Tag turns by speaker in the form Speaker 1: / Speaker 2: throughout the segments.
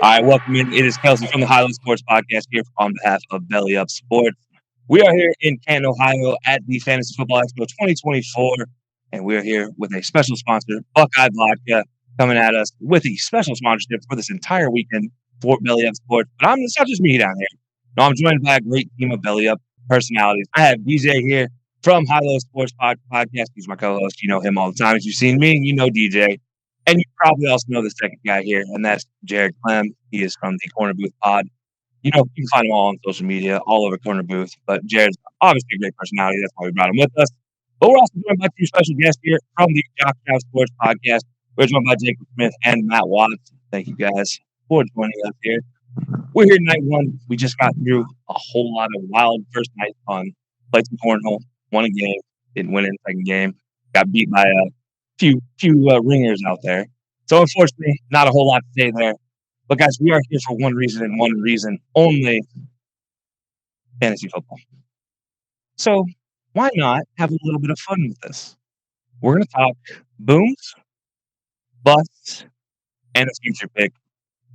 Speaker 1: All right, welcome in. It is Kelsey from the Highland Sports Podcast here on behalf of Belly Up Sports. We are here in Canton, Ohio at the Fantasy Football Expo 2024, and we're here with a special sponsor, Buckeye Vodka, coming at us with a special sponsorship for this entire weekend for Belly Up Sports. But it's not just me down here. No, I'm joined by a great team of Belly Up personalities. I have DJ here from Highland Sports Podcast. He's my co-host. You know him all the time. If you've seen me, you know DJ. And you probably also know the second guy here, and that's Jared Clem. He is from the Korner Booth Pod. You know, you can find him all on social media, all over Korner Booth. But Jared's obviously a great personality. That's why we brought him with us. But we're also joined by two special guests here from the Jock Sports Podcast. We're joined by Jacob Smith and Matt Watts. Thank you guys for joining us here. We're here night one. We just got through a whole lot of wild first night fun. Played some cornhole, won a game, didn't win in the second game, got beat by a few ringers out there. So unfortunately, not a whole lot to say there. But guys, we are here for one reason and one reason only: fantasy football. So why not have a little bit of fun with this? We're going to talk booms, busts, and a future pick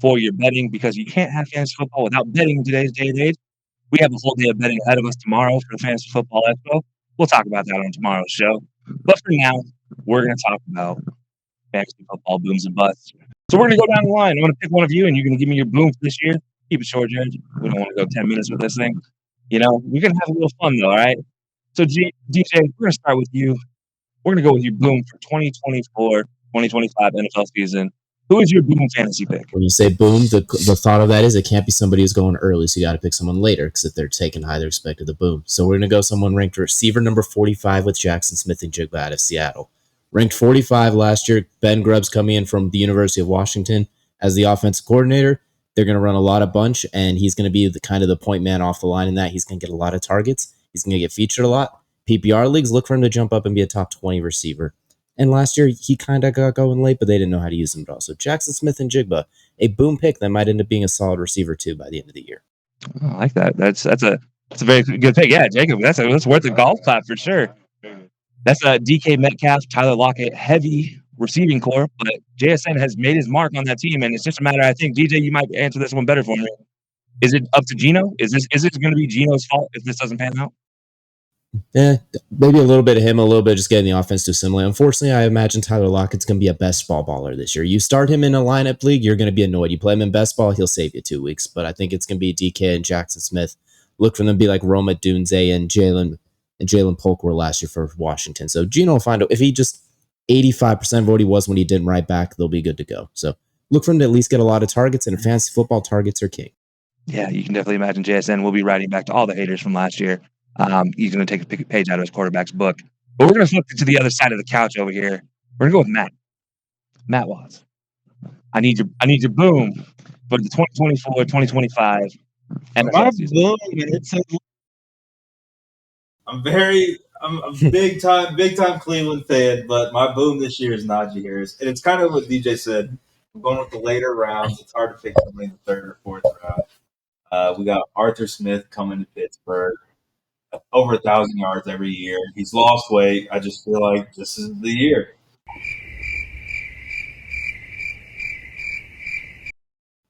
Speaker 1: for your betting, because you can't have fantasy football without betting in today's day and age. We have a whole day of betting ahead of us tomorrow for the Fantasy Football Expo. We'll talk about that on tomorrow's show. But for now, we're going to talk about fantasy football booms and busts. So we're going to go down the line. I'm going to pick one of you, and you're going to give me your boom for this year. Keep it short, Jared. We don't want to go 10 minutes with this thing. You know, we're going to have a little fun, though, all right? So, DJ, we're going to start with you. We're going to go with your boom for 2024-2025 NFL season. Who is your boom fantasy pick?
Speaker 2: When you say boom, the thought of that is it can't be somebody who's going early, so you got to pick someone later, because if they're taken high, they're expected the boom. So we're going to go someone ranked receiver number 45 with Jackson Smith and Jigba out of Seattle. Ranked 45 last year. Ben Grubb's coming in from the University of Washington as the offensive coordinator. They're going to run a lot of bunch, and he's going to be the point man off the line in that. He's going to get a lot of targets. He's going to get featured a lot. PPR leagues look for him to jump up and be a top 20 receiver. And last year, he kind of got going late, but they didn't know how to use him at all. So Jackson Smith and Jigba, a boom pick that might end up being a solid receiver, too, by the end of the year.
Speaker 1: Oh, I like that. That's a very good pick. Yeah, Jacob, that's worth a golf clap for sure. That's a DK Metcalf, Tyler Lockett heavy receiving core, but JSN has made his mark on that team, and it's just a matter. I think DJ, you might answer this one better for me. Is it up to Geno? Is it going to be Geno's fault if this doesn't pan out?
Speaker 2: Yeah, maybe a little bit of him, a little bit of just getting the offense to assimilate. Unfortunately, I imagine Tyler Lockett's going to be a best ball baller this year. You start him in a lineup league, you're going to be annoyed. You play him in best ball, he'll save you 2 weeks. But I think it's going to be DK and Jackson Smith. Look for them to be like Roma Dunze and Jalen Polk were last year for Washington. So Geno will find out if he just 85% of what he was when he didn't right back, they'll be good to go. So look for him to at least get a lot of targets, and in fantasy football, targets are king.
Speaker 1: Yeah, you can definitely imagine JSN will be writing back to all the haters from last year. He's going to take a page out of his quarterback's book. But we're going to flip to the other side of the couch over here. We're going to go with Matt Watts. I need your boom for the 2024-2025 NFL
Speaker 3: My
Speaker 1: season.
Speaker 3: boom, I'm a big time Cleveland fan, but my boom this year is Najee Harris, and it's kind of what DJ said. I'm going with the later rounds. It's hard to pick somebody in the third or fourth round. We got Arthur Smith coming to Pittsburgh. Over 1,000 yards every year. He's lost weight. I just feel like this is the year.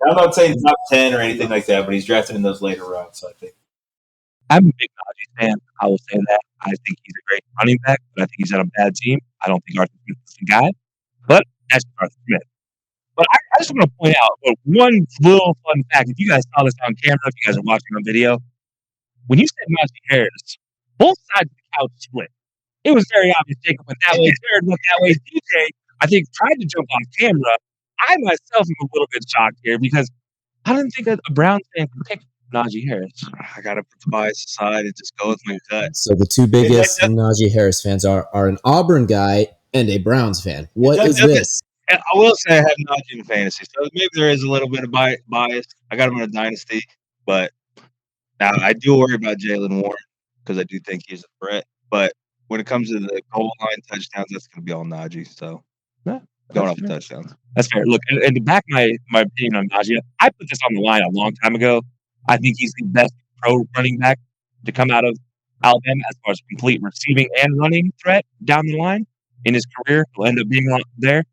Speaker 3: I'm not saying top 10 or anything like that, but he's drafted in those later rounds, so I think.
Speaker 1: I'm a big Najee fan. I will say that. I think he's a great running back, but I think he's on a bad team. I don't think Arthur Smith is the guy, but that's Arthur Smith. But I just want to point out one little fun fact. If you guys saw this on camera, if you guys are watching on video, when you said Najee Harris, both sides of the couch split. It was very obvious. Jacob went that way, Jared went that way. DJ, I think, tried to jump on camera. I myself am a little bit shocked here because I didn't think a Browns fan could pick Najee Harris.
Speaker 4: I got to put the bias aside and just go with my gut.
Speaker 2: So the two biggest Najee Harris fans are an Auburn guy and a Browns fan. What is this?
Speaker 4: I will say I have Najee in fantasy, so maybe there is a little bit of bias. I got him in a dynasty, but now I do worry about Jalen Warren because I do think he's a threat. But when it comes to the goal line touchdowns, that's going to be all Najee. So going off the touchdowns.
Speaker 1: That's fair. Look, and to back my opinion on Najee, I put this on the line a long time ago. I think he's the best pro running back to come out of Alabama as far as complete receiving and running threat down the line in his career. He'll end up being there.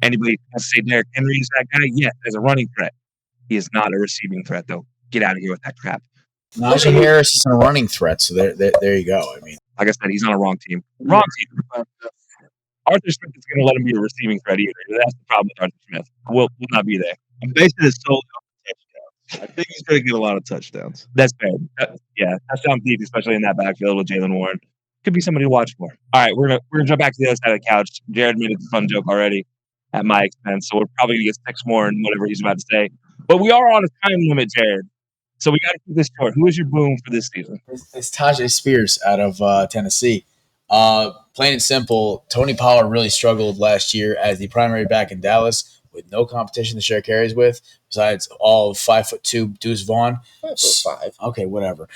Speaker 1: Anybody wants to say Derrick Henry is that guy? Yes, as a running threat. He is not a receiving threat, though. Get out of here with that crap.
Speaker 5: Najee Harris is a running threat, so there you go. I mean,
Speaker 1: like I said, he's on a wrong team. Wrong team. Arthur Smith is going to let him be a receiving threat either. That's the problem with Arthur Smith. We'll not be there.
Speaker 4: I'm basing it solely on touchdowns. I think he's going to get a lot of touchdowns.
Speaker 1: That's fair. Yeah, touchdown deep, especially in that backfield with Jalen Warren. Could be somebody to watch for. All right, we're gonna jump back to the other side of the couch. Jared made a fun joke already at my expense, so we're probably gonna get 6 more in whatever he's about to say. But we are on a time limit, Jared. So we got to keep this short. Who is your boom for this season?
Speaker 5: it's Tajay Spears out of Tennessee. Plain and simple, Tony Pollard really struggled last year as the primary back in Dallas with no competition to share carries with, besides all of 5'2" Deuce Vaughn.
Speaker 2: 5'5".
Speaker 5: Okay, whatever.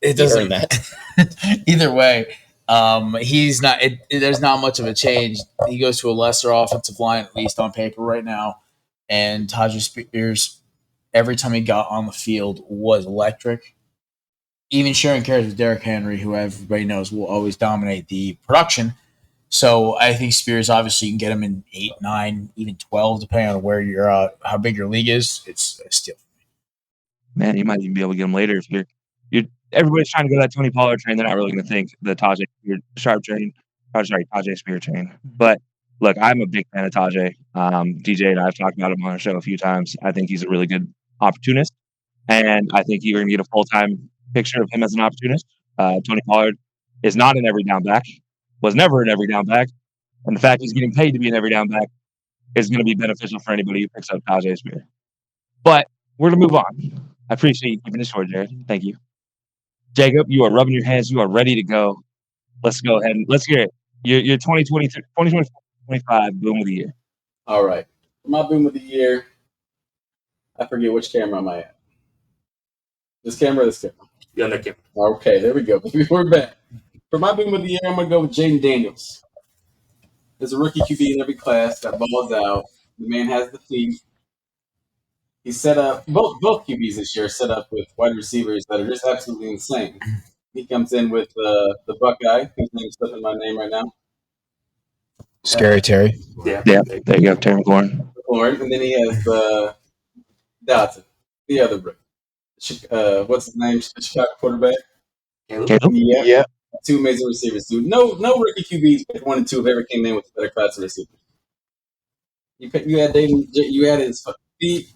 Speaker 5: It doesn't matter. Either way, he's not. There's not much of a change. He goes to a lesser offensive line, at least on paper right now. And Tajay Spears, every time he got on the field, was electric. Even sharing carries with Derrick Henry, who everybody knows will always dominate the production. So I think Spears, obviously, you can get him in 8, 9, even 12, depending on where you're, how big your league is. It's a steal.
Speaker 1: Man, you might even be able to get him later if you're everybody's trying to go to that Tony Pollard train. They're not really going to think the Tajay Spear train. But look, I'm a big fan of Tajay. DJ and I have talked about him on our show a few times. I think he's a really good opportunist, and I think you're going to get a full-time picture of him as an opportunist. Tony Pollard is not an every down back, was never an every down back, and the fact he's getting paid to be an every down back is going to be beneficial for anybody who picks up Tajay Spear. But we're going to move on. I appreciate you keeping it short, Jared. Thank you. Jacob, you are rubbing your hands. You are ready to go. Let's go ahead and let's hear it. Your 2025 boom of the year.
Speaker 6: All right. For my boom of the year, I forget which camera am I at. This camera or this camera?
Speaker 7: The other camera.
Speaker 6: Okay, there we go. We're back. For my boom of the year, I'm going to go with Jaden Daniels. There's a rookie QB in every class that balls out. The man has the feet. He's set up, both QBs this year are set up with wide receivers that are just absolutely insane. He comes in with the Buckeye, whose name is slipping my name right now.
Speaker 5: Scary Terry.
Speaker 7: Yeah.
Speaker 1: There you go, Terry McLaurin.
Speaker 6: And then he has Dodson, the other rookie. What's his name? The Chicago quarterback.
Speaker 1: Caleb?
Speaker 6: Yeah. 2 amazing receivers, dude. No rookie QBs pick 1 and 2 have ever came in with a better class of receivers. You had Dayton, you had his feet.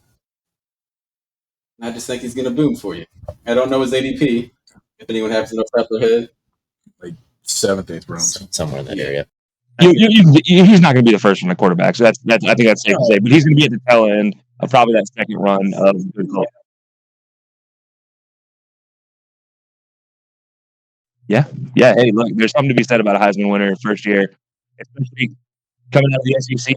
Speaker 6: I just think he's going to boom for you. I don't know his ADP. If anyone happens to know off their head,
Speaker 5: Like 7th, 8th round.
Speaker 2: Somewhere in that area.
Speaker 1: He's not going to be the first one at quarterback. So I think that's safe to say. But he's going to be at the tail end of probably that second run of good call. Yeah. Hey, look, there's something to be said about a Heisman winner first year, especially coming out of the SEC.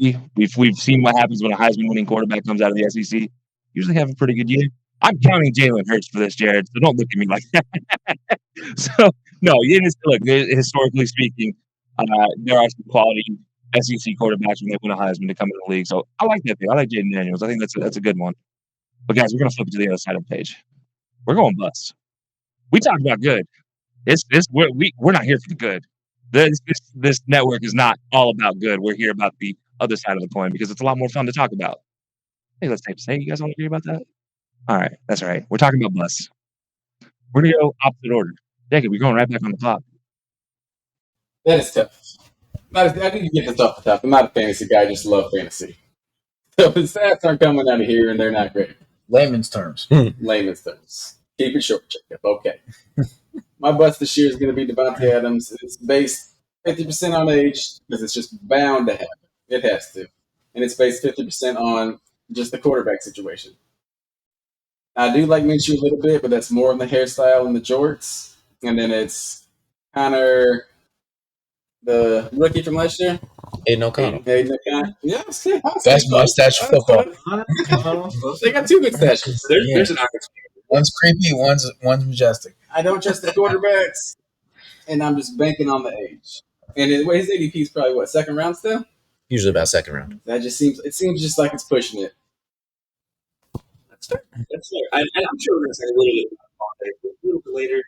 Speaker 1: We've seen what happens when a Heisman winning quarterback comes out of the SEC. Usually have a pretty good year. I'm counting Jalen Hurts for this, Jared. So don't look at me like that. So no, look. Historically speaking, there are some quality SEC quarterbacks when they win a Heisman to come into the league. So I like that thing. I like Jaden Daniels. I think that's a good one. But guys, we're gonna flip it to the other side of the page. We're going bust. We talked about good. We're not here for the good. This network is not all about good. We're here about the other side of the coin because it's a lot more fun to talk about. Hey, let's take a say. You guys all agree about that? All right, that's all right. We're talking about bust. We're gonna go opposite order. Jacob, we're going right back on the clock.
Speaker 6: that is tough. I didn't get this off the top. I'm not a fantasy guy. I just love fantasy. So the stats aren't coming out of here, and they're not great.
Speaker 5: Layman's terms.
Speaker 6: Layman's terms. Keep it short, Jacob. Okay. My bust this year is going to be Devontae Adams. It's based 50% on age because it's just bound to happen. It has to. And it's based 50% on just the quarterback situation. I do like Minshew a little bit, but that's more on the hairstyle and the jorts. And then it's Connor, the rookie from last year.
Speaker 2: Aiden O'Connell.
Speaker 6: Yeah,
Speaker 5: Best mustache in football.
Speaker 6: They got 2 good stashes.
Speaker 7: There's an Irish.
Speaker 5: One's creepy, one's majestic.
Speaker 6: I don't trust the quarterbacks, and I'm just banking on the age. And his ADP is probably what, 2nd round still?
Speaker 2: Usually about 2nd round.
Speaker 6: That just seems just like it's pushing it.
Speaker 7: That's fair. I'm sure we're going to say a little bit about Fonte a little bit later.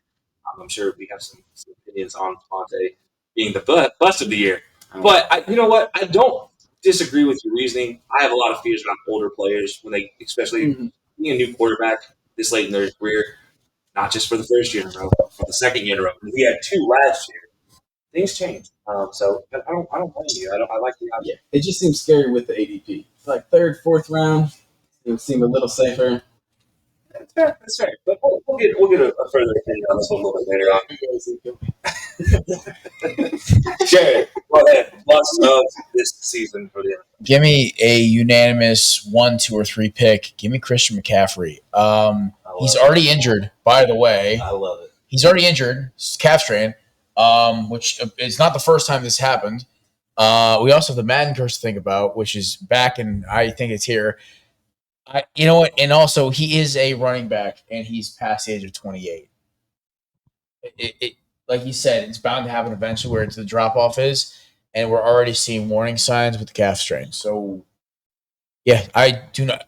Speaker 7: I'm sure we have some opinions on Fonte being the bust of the year. But you know what? I don't disagree with your reasoning. I have a lot of fears about older players when they, especially being a new quarterback this late in their career, not just for the first year in a row, but for the second year in a row. We had 2 last year. Things change. So I don't blame you. I like the option.
Speaker 6: It just seems scary with the ADP. Like third, fourth round, it would seem a little safer.
Speaker 7: That's fair. That's fair. But we'll get a further opinion on this one a little bit later on. Jared, go ahead. Lots of this season for the NFL.
Speaker 5: Give me a unanimous 1, 2, or 3 pick. Give me Christian McCaffrey. He's already injured, by the way.
Speaker 7: I love it.
Speaker 5: He's already injured, calf strain, which is not the first time this happened. We also have the Madden curse to think about, which is back, and I think it's here. You know what? And also, he is a running back, and he's past the age of 28. Like you said, it's bound to happen eventually where the drop-off is, and we're already seeing warning signs with the calf strain. So, yeah,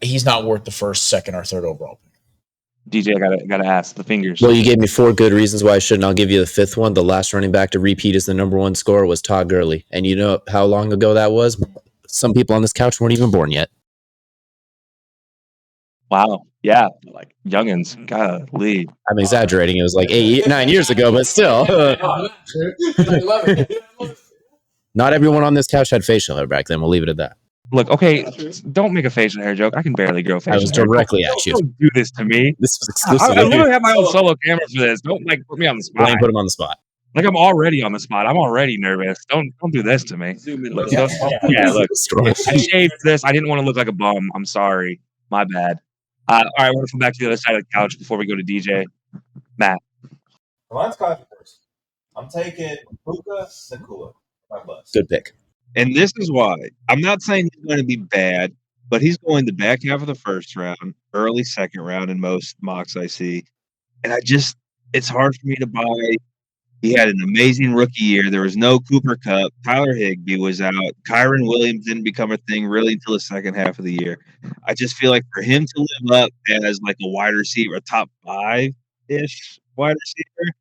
Speaker 5: he's not worth the first, second, or third overall pick.
Speaker 1: DJ, I gotta ask the fingers.
Speaker 2: Well, you gave me 4 good reasons why I shouldn't. I'll give you the 5th one. The last running back to repeat as the number 1 scorer was Todd Gurley. And you know how long ago that was? Some people on this couch weren't even born yet.
Speaker 1: Wow. Yeah. Like youngins. Golly.
Speaker 2: I'm exaggerating. It was like 9 years ago, but still. Not everyone on this couch had facial hair back then. We'll leave it at that.
Speaker 1: Look, okay, don't make a facial hair joke. I can barely grow facial hair.
Speaker 2: I was directly at you.
Speaker 1: Don't do this to me.
Speaker 2: This was exclusive.
Speaker 1: I literally have my own solo camera for this. Don't put me on the spot.
Speaker 2: Put him on the spot.
Speaker 1: Like I'm already on the spot. I'm already nervous. Don't do this to me. Look, look. I shaved this. I didn't want to look like a bum. I'm sorry. My bad. All right, I want to come back to the other side of the couch before we go to DJ. Matt.
Speaker 3: Mine's controversial. I'm taking Puka Nacua. My bust.
Speaker 2: Good pick.
Speaker 4: And this is why. I'm not saying he's going to be bad, but he's going the back half of the first round, early second round in most mocks I see. And it's hard for me to buy. He had an amazing rookie year. There was no Cooper Kupp. Tyler Higbee was out. Kyron Williams didn't become a thing really until the second half of the year. I just feel like for him to live up as like a wide receiver, a top 5-ish wide receiver,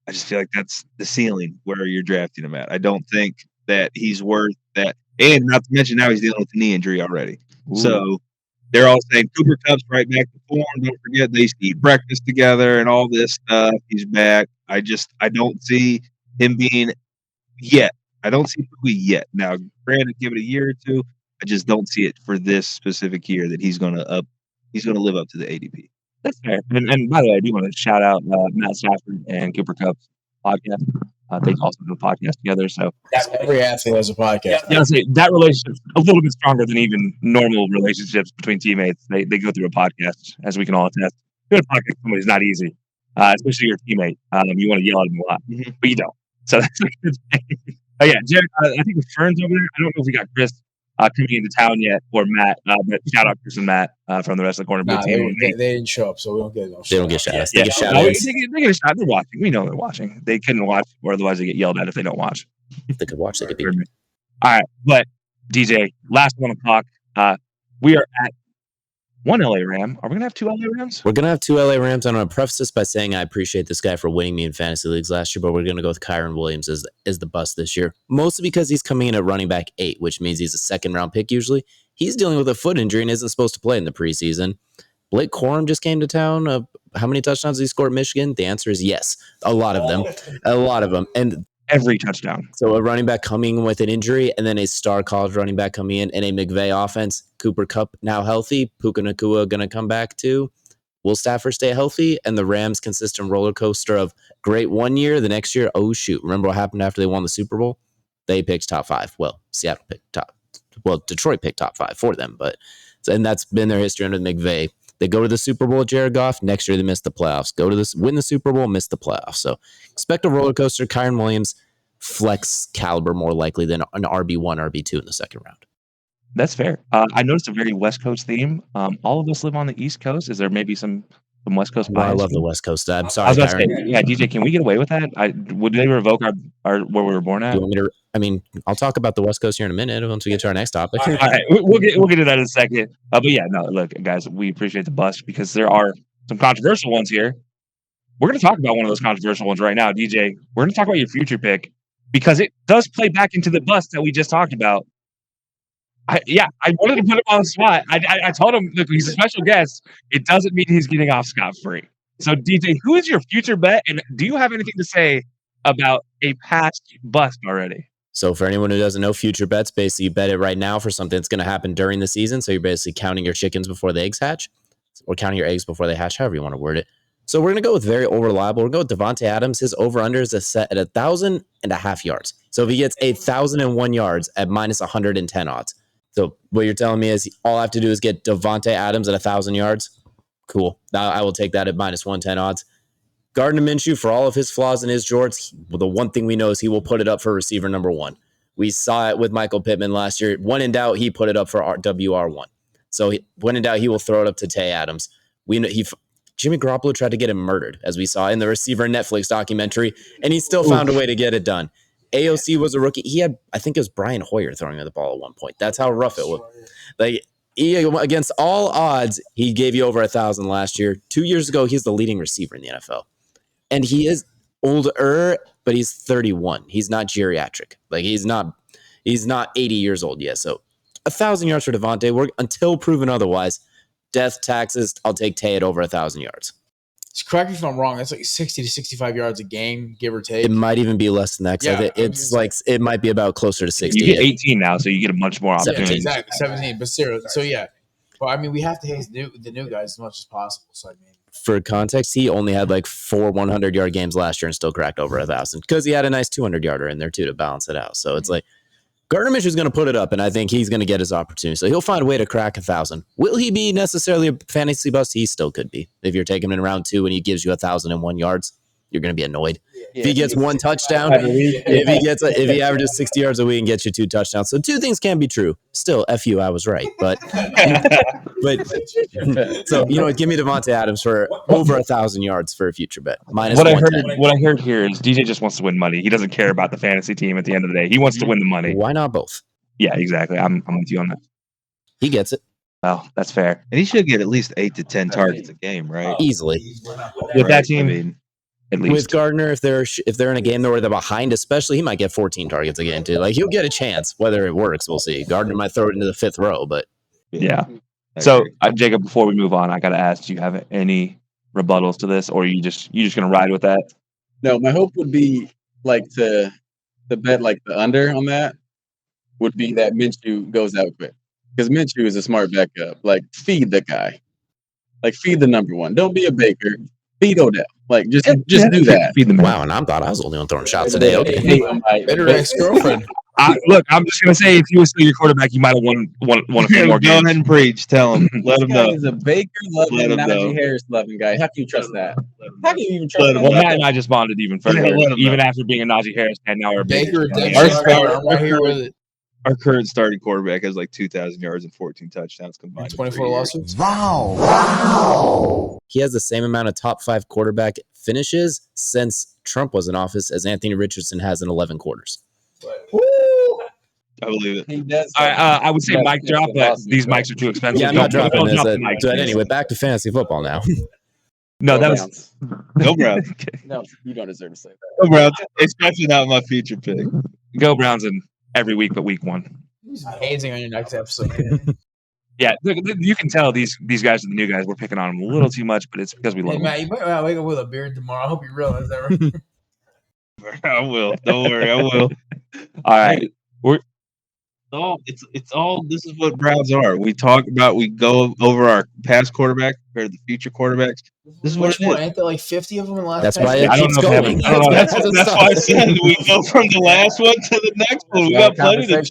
Speaker 4: I just feel like that's the ceiling where you're drafting him at. I don't think that he's worth that. And not to mention now he's dealing with a knee injury already. Ooh. So they're all saying Cooper Kupp's right back to form. Don't forget they used to eat breakfast together and all this stuff. He's back. I don't see him being yet. I don't see Puka yet. Now, granted, give it a year or two. I just don't see it for this specific year that he's gonna live up to the ADP.
Speaker 1: That's fair. And by the way, I do want to shout out Matt Stafford and Cooper Kupp's podcast. They also do a podcast together. So
Speaker 5: every athlete has a podcast.
Speaker 1: Yeah, that relationship's a little bit stronger than even normal relationships between teammates. They go through a podcast, as we can all attest. Doing a podcast with somebody is not easy, especially your teammate. You want to yell at them a lot, but you don't. So that's a good thing. Yeah, Jared, I think the Ferns over there. I don't know if we got Chris coming into town yet, or Matt, but shout out Chris and Matt from the rest of the Corner Blue team.
Speaker 5: They didn't show up, so we don't get no.
Speaker 2: They don't get shout outs.
Speaker 1: They get shout outs. They get a shot. They're watching. We know they're watching. They couldn't watch, or otherwise they get yelled at if they don't watch.
Speaker 2: If they could watch, they could be.
Speaker 1: All right, but DJ, last 1 o'clock. We are at 1 LA Ram. Are we gonna have 2 LA Rams?
Speaker 2: We're gonna have 2 LA Rams. I'm gonna preface this by saying I appreciate this guy for winning me in fantasy leagues last year, but we're gonna go with Kyron Williams as the bust this year, mostly because he's coming in at running back 8, which means he's a second round pick usually. He's dealing with a foot injury and isn't supposed to play in the preseason. Blake Corum just came to town. How many touchdowns did he score at Michigan? The answer is yes. A lot of them. And
Speaker 1: every touchdown.
Speaker 2: So a running back coming with an injury and then a star college running back coming in and a McVay offense. Cooper Kupp now healthy. Puka Nacua going to come back too. Will Stafford stay healthy? And the Rams' consistent roller coaster of great one year, the next year, oh shoot. Remember what happened after they won the Super Bowl? They picked top 5. Well, Seattle picked Detroit picked top 5 for them. And that's been their history under McVay. They go to the Super Bowl with Jared Goff. Next year, they miss the playoffs. Win the Super Bowl, miss the playoffs. So expect a roller coaster. Kyron Williams, flex caliber more likely than an RB1, RB2 in the second round.
Speaker 1: That's fair. I noticed a very West Coast theme. All of us live on the East Coast. Is there maybe some West Coast bias?
Speaker 2: I love the West Coast. I'm sorry,
Speaker 1: yeah, DJ, can we get away with that? Would they revoke our where we were born at?
Speaker 2: You want me to? I mean, I'll talk about the West Coast here in a minute once we get to our next topic.
Speaker 1: All right, we'll get to that in a second. But yeah, no, look, guys, we appreciate the bust because there are some controversial ones here. We're going to talk about one of those controversial ones right now, DJ. We're going to talk about your future pick because it does play back into the bust that we just talked about. I wanted to put him on the spot. I told him, look, he's a special guest. It doesn't mean he's getting off scot-free. So, DJ, who is your future bet? And do you have anything to say about a past bust already?
Speaker 2: So for anyone who doesn't know, future bets, basically you bet it right now for something that's going to happen during the season. So you're basically counting your chickens before the eggs hatch, or counting your eggs before they hatch, however you want to word it. So we're going to go with very reliable. We're going to go with Devontae Adams. His over-under is set at 1,000.5 yards. So if he gets 1,001 yards at minus 110 odds. So what you're telling me is all I have to do is get Devontae Adams at 1,000 yards. Cool. I will take that at minus 110 odds. Gardner Minshew, for all of his flaws in his jorts, the one thing we know is he will put it up for receiver number one. We saw it with Michael Pittman last year. When in doubt, he put it up for WR1. So when in doubt, he will throw it up to Tay Adams. We know Jimmy Garoppolo tried to get him murdered, as we saw in the Receiver Netflix documentary, and he still found a way to get it done. AOC was a rookie. He had, I think it was Brian Hoyer throwing the ball at one point. That's how rough it was. Like, against all odds, he gave you over 1,000 last year. 2 years ago, he's the leading receiver in the NFL. And he is older, but he's 31. He's not geriatric. Like, he's not 80 years old yet. So 1,000 yards for Devontae. Until proven otherwise, death, taxes, I'll take Tay at over 1,000 yards.
Speaker 5: Correct me if I'm wrong. That's like 60 to 65 yards a game, give or take.
Speaker 2: It might even be less than that. Yeah, it's like it might be about closer to 60.
Speaker 1: You get 18 now, so you get a much more opportunity.
Speaker 5: Exactly, 17. But seriously, so yeah. Well, I mean, we have to hate the new guys as much as possible. So I mean,
Speaker 2: for context, he only had like 4 100-yard games last year and still cracked over 1,000 because he had a nice 200-yarder in there too to balance it out. So it's like Gardner Minshew is going to put it up, and I think he's going to get his opportunity. So he'll find a way to crack 1,000. Will he be necessarily a fantasy bust? He still could be. If you're taking him in round 2 and he gives you 1,001 yards, you're going to be annoyed. If he gets 1 touchdown, if he averages 60 yards a week and gets you 2 touchdowns. So 2 things can be true. Still, F you, I was right. But so, give me Devontae Adams for over 1,000 yards for a future bet. Minus
Speaker 1: what I heard here is DJ just wants to win money. He doesn't care about the fantasy team at the end of the day. He wants to win the money.
Speaker 2: Why not both?
Speaker 1: Yeah, exactly. I'm with you on that.
Speaker 2: He gets it.
Speaker 1: Well, that's fair.
Speaker 4: And he should get at least 8 to 10 targets a game, right?
Speaker 2: Easily.
Speaker 1: With that team, at least.
Speaker 2: With Gardner, if they're in a game where they're behind, especially, he might get 14 targets a game too. Like, he'll get a chance. Whether it works, we'll see. Gardner might throw it into the 5th row, but
Speaker 1: yeah. So, Jacob, before we move on, I got to ask, do you have any rebuttals to this, or are you just going to ride with that?
Speaker 6: No, my hope would be like to bet like the under on that would be that Minshew goes out quick, because Minshew is a smart backup. Like, feed the guy, like feed the number one. Don't be a Baker. Feed Odell. Like, just do that.
Speaker 2: Feed them. Wow, and I thought I was the only one throwing shots today. Okay.
Speaker 5: Better ex-girlfriend.
Speaker 1: Look, I'm just going to say, if you were still your quarterback, you might have won a few more games.
Speaker 4: Go ahead and preach. Tell him. Let him know.
Speaker 6: He's a Baker-loving, Najee Harris-loving guy. How can you trust that? How can you even trust that?
Speaker 1: Well, Matt and I just bonded even further. Even after being a Najee Harris fan, now we're
Speaker 5: Baker.
Speaker 4: I'm
Speaker 5: right here with it.
Speaker 4: Our current starting quarterback has like 2,000 yards and 14 touchdowns combined.
Speaker 5: 24 lawsuits.
Speaker 2: Wow. He has the same amount of top 5 quarterback finishes since Trump was in office as Anthony Richardson has in 11 quarters.
Speaker 4: I believe it.
Speaker 6: He does.
Speaker 1: I would say mic drop, but these mics are too expensive.
Speaker 2: Yeah, I'm not dropping this. But anyway, back to fantasy football now.
Speaker 1: No, that was
Speaker 4: Go Browns.
Speaker 6: No, you don't deserve to say that.
Speaker 4: Go Browns. Especially not my future pick.
Speaker 1: Go Browns in every week but week 1.
Speaker 5: Amazing on your next episode.
Speaker 1: Yeah, you can tell these guys are the new guys. We're picking on them a little too much, but it's because we love them.
Speaker 5: Matt, you might wake up with a beard tomorrow. I hope you realize that. Right?
Speaker 4: I will. Don't worry. I will.
Speaker 1: All right.
Speaker 4: It's all. This is what Browns are. We go over our past quarterback compared to the future quarterbacks. This is what it is.
Speaker 5: Ain't there like 50 of them in the last?
Speaker 2: That's why it keeps going.
Speaker 4: That's why I said we go from the last one to the next one. We got plenty to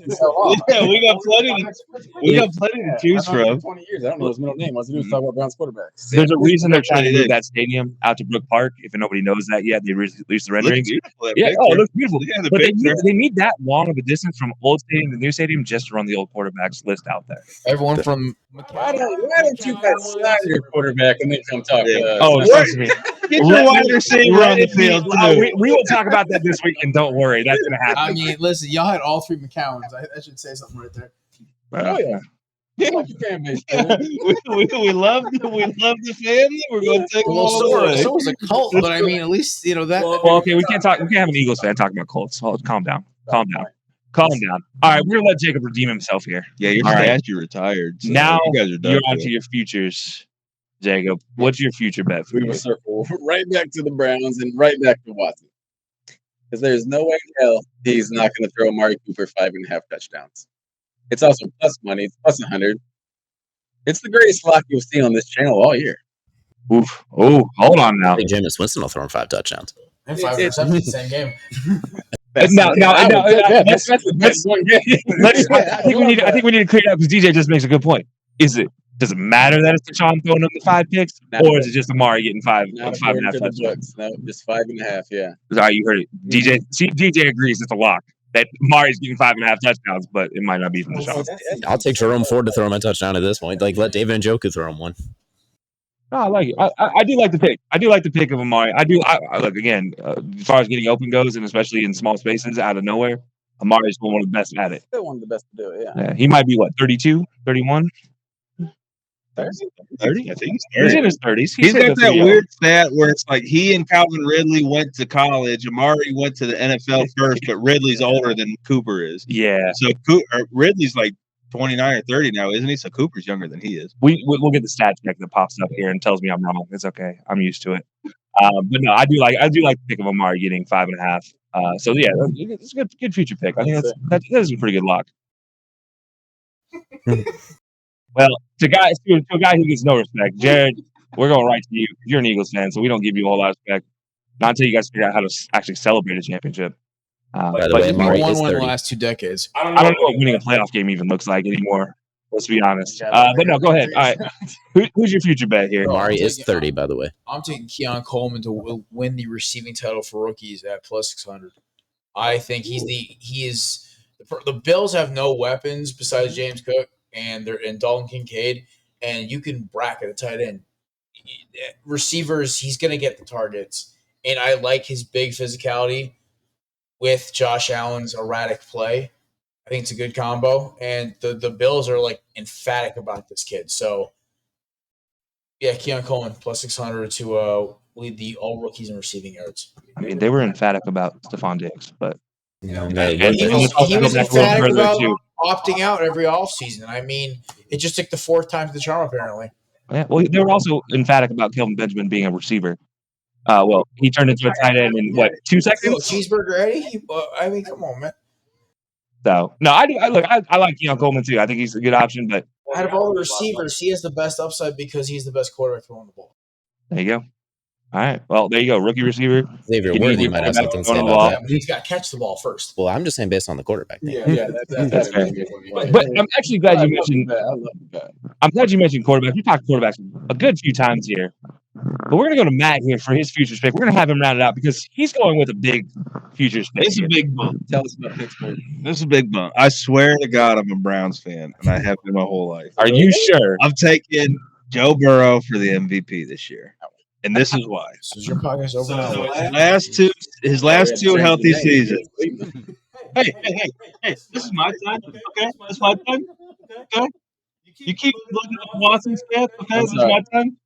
Speaker 4: choose from.
Speaker 6: 20 years. I don't know his middle name. All I do is talk about Browns quarterbacks.
Speaker 1: There's a reason they're trying to move that stadium out to Brook Park. If nobody knows that yet, they released the renderings. Yeah, it looks beautiful. Yeah, but they need that long of a distance from old stadium to new stadium just to run the old quarterbacks list out there.
Speaker 5: Everyone from
Speaker 6: Why don't you guys sign your quarterback and then come talk to us?
Speaker 1: Trust me.
Speaker 4: Get your wide receiver on the field too.
Speaker 1: We will talk about that this week, and don't worry, that's going to happen.
Speaker 5: I mean, listen, y'all had all 3 McCowans. I should say something right there.
Speaker 6: Oh yeah. Yeah, like your fan base.
Speaker 4: we love the family. We're going to take them all away.
Speaker 5: So was a cult, but I mean, at least that.
Speaker 1: Well, okay, we can't have an Eagles fan talking about Colts. Calm down. Calm down. All right, we're gonna let Jacob redeem himself here.
Speaker 4: Yeah, your
Speaker 1: All right.
Speaker 4: statue retired. So
Speaker 1: Now
Speaker 4: you guys are done.
Speaker 1: you're on to your futures, Jacob. What's your future bet for
Speaker 6: We
Speaker 1: you?
Speaker 6: will circle right back to the Browns and right back to Watson. Because there's no way in hell he's not going to throw Amari Cooper 5.5 touchdowns. It's also plus money. It's plus 100. It's the greatest lock you'll see on this channel all year.
Speaker 1: Oof. Oh, hold on now.
Speaker 2: I think Jameis Winston will throw him 5 touchdowns.
Speaker 5: And 5 interceptions the same game.
Speaker 1: No,
Speaker 6: That's the best one game.
Speaker 1: I think we need to clear it up because DJ just makes a good point. Does it matter that it's Deshaun throwing up the 5 picks, or is it just Amari getting 5.5 touchdowns?
Speaker 6: No, just 5.5. Yeah.
Speaker 1: All right, you heard it. DJ agrees it's a lock that Amari's getting 5.5 touchdowns, but it might not be from Deshaun.
Speaker 2: I'll take Jerome Ford to throw him a touchdown at this point. Like, let David Njoku throw him one.
Speaker 1: No, I like it. I do like the pick. I do like the pick of Amari. I look again as far as getting open goes, and especially in small spaces out of nowhere. Amari's one of the best at it.
Speaker 6: Still one of the best to do it.
Speaker 1: Yeah, he might be 32, 31.
Speaker 4: 30, I think
Speaker 1: He's in his 30s.
Speaker 4: He's got that weird stat where it's like he and Calvin Ridley went to college. Amari went to the NFL first, but Ridley's older than Cooper is.
Speaker 1: Yeah.
Speaker 4: So Ridley's like 29 or 30 now, isn't he? So Cooper's younger than he is.
Speaker 1: We'll get the stat check that pops up here and tells me I'm wrong. It's okay. I'm used to it. But no, I do like the pick of Amari getting 5.5. So yeah, it's a good future pick. I think that is a pretty good lock. Well, to a guy who gets no respect, Jared, we're going right to you. You're an Eagles fan, so we don't give you a whole lot of respect. Not until you guys figure out how to actually celebrate a championship.
Speaker 2: By the way, Amari
Speaker 5: One
Speaker 2: is
Speaker 5: win the
Speaker 2: 30.
Speaker 5: last 2 decades.
Speaker 1: I don't know what winning a playoff game even looks like anymore. Let's be honest. But no, go ahead. All right, who's your future bet here?
Speaker 2: Amari is 30, by the way.
Speaker 5: I'm taking Keon Coleman to win the receiving title for rookies at plus 600. I think the Bills have no weapons besides James Cook and Dalton Kincaid, and you can bracket a tight end. Receivers, he's going to get the targets, and I like his big physicality with Josh Allen's erratic play. I think it's a good combo, and the Bills are like emphatic about this kid. So, yeah, Keon Coleman plus 600 to lead the all rookies in receiving yards.
Speaker 1: I mean, they were emphatic about Stephon Diggs, but
Speaker 5: He was emphatic about opting out every offseason. I mean, it just took the 4th time to the charm, apparently.
Speaker 1: yeah. Well, they were also emphatic about Kelvin Benjamin being a receiver. Well, he turned into a tight end in 2 seconds?
Speaker 5: Cheeseburger Eddie? I mean, come on, man.
Speaker 1: So no, I like Keon Coleman too. I think he's a good option, but
Speaker 5: out of all the receivers, he has the best upside because he's the best quarterback throwing the ball.
Speaker 1: There you go. All right. Well, there you go. Rookie receiver.
Speaker 2: Xavier Worthy might have something to say about that.
Speaker 5: But he's got to catch the ball first.
Speaker 2: Well, I'm just saying based on the quarterback thing.
Speaker 6: Yeah, that's
Speaker 1: fair. But I'm actually glad you mentioned. I'm glad you mentioned quarterbacks. We talked quarterbacks a good few times here, but we're gonna go to Matt here for his futures pick. We're gonna have him rounded out because he's going with a big futures pick.
Speaker 4: This is a big bump.
Speaker 6: Tell us about Pittsburgh.
Speaker 4: This is a big bump. I swear to God, I'm a Browns fan, and I have been my whole life.
Speaker 1: Are you sure?
Speaker 4: I'm taking Joe Burrow for the MVP this year, and this is why.
Speaker 5: So is your podcast over?
Speaker 4: So his last two healthy seasons. Hey! This is my time. Okay, this is my time. Okay, you keep looking at Watson Smith. Okay, this is my time.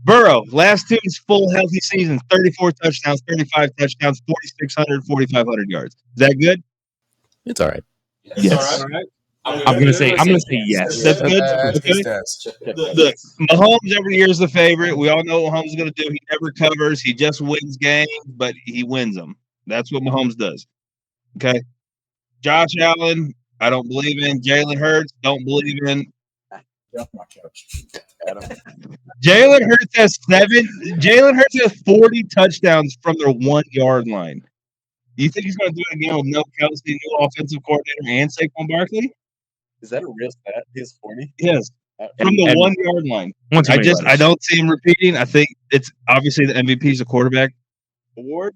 Speaker 4: Burrow, last 2 full healthy seasons, 34 touchdowns, 35 touchdowns, 4,600, 4,500 yards. Is that good?
Speaker 2: It's all right.
Speaker 1: Yes.
Speaker 6: All right.
Speaker 1: I'm gonna say yes.
Speaker 4: That's good. The Mahomes every year is the favorite. We all know what Mahomes is going to do. He never covers. He just wins games, but he wins them. That's what Mahomes does. Okay. Josh Allen, I don't believe in. Jalen Hurts, don't believe in. Jalen Hurts has 40 touchdowns from their 1-yard line. Do you think he's going to do it again with no Kelsey, new offensive coordinator, and Saquon Barkley?
Speaker 6: Is that a real stat? He's 40?
Speaker 4: Yes. From the 1-yard line. I don't see him repeating. I think it's obviously the MVP is a quarterback award.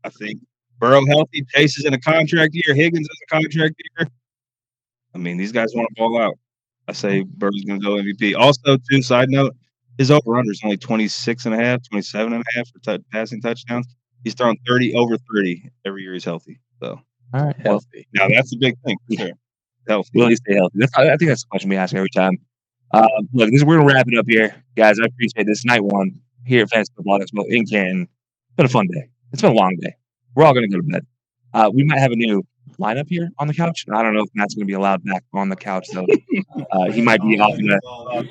Speaker 4: I think Burrow healthy, Chase is in a contract year, Higgins is a contract year. I mean, these guys want to ball out. I say Burrow's going to go MVP. Also, too, side note, his over-under is only 26.5, 27.5 for passing touchdowns. He's thrown 30 over 30 every year he's healthy. So,
Speaker 1: all right,
Speaker 4: healthy. Now that's a big thing. Sure. Healthy.
Speaker 1: Will he stay healthy? I think that's the question we ask every time. Look, we're gonna wrap it up here, guys. I appreciate this night one here at Fantasy Football Expo in Canton. It's been a fun day. It's been a long day. We're all gonna go to bed. We might have a new lineup here on the couch. I don't know if Matt's going to be allowed back on the couch, though. He might be off in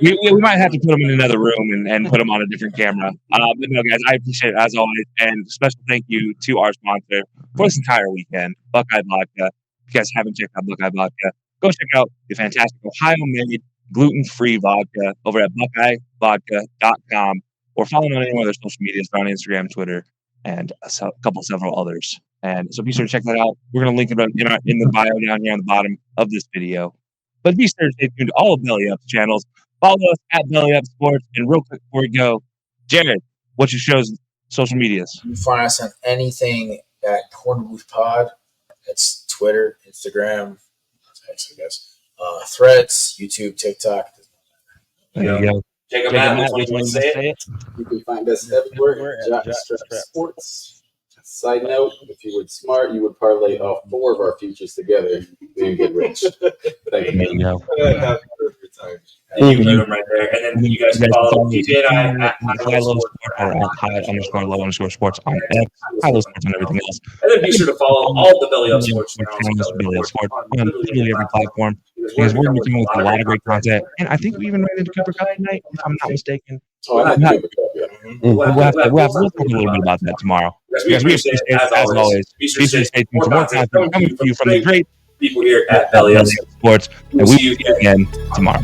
Speaker 1: we might have to put him in another room and put him on a different camera. But no, guys, I appreciate it as always. And special thank you to our sponsor for this entire weekend, Buckeye Vodka. If you guys haven't checked out Buckeye Vodka, go check out the fantastic Ohio-made gluten-free vodka over at buckeyevodka.com or follow them on any of their social medias on Instagram, Twitter, and several others. And so be sure to check that out. We're going to link it in the bio down here on the bottom of this video. But be sure to stay tuned to all of Belly Up's channels. Follow us at Belly Up Sports. And real quick before we go, Jared, what's your show's social medias?
Speaker 5: You can find us on anything at Korner Booth Pod. It's Twitter, Instagram, I guess, Threads, YouTube, TikTok.
Speaker 1: There you go.
Speaker 7: Jacob Matt, which one say it?
Speaker 6: You can find us everywhere at Jock Sports. Side note, if you were smart, you would parlay all 4 of our futures together and get rich. Thank you.
Speaker 1: There you go.
Speaker 7: You can leave them right there. And then you guys can follow TJ and I at
Speaker 1: High-Low Sports or at high_low_sports on X, High-Low Sports and everything else.
Speaker 7: And then be sure to follow all the Belly Up Sports channels.
Speaker 1: Belly Up Sports on literally every platform. Because we're going to be coming with a lot of great content. And I think we even ran into Cooper Guy tonight, if I'm not mistaken.
Speaker 6: Oh, I like Cooper Cup, yeah.
Speaker 1: We'll talk a little bit about that tomorrow.
Speaker 7: Yes, we appreciate it, as always. Be sure to stay tuned for more content coming to you from the great people here at Belly Up
Speaker 1: Sports. And we will see you again tomorrow.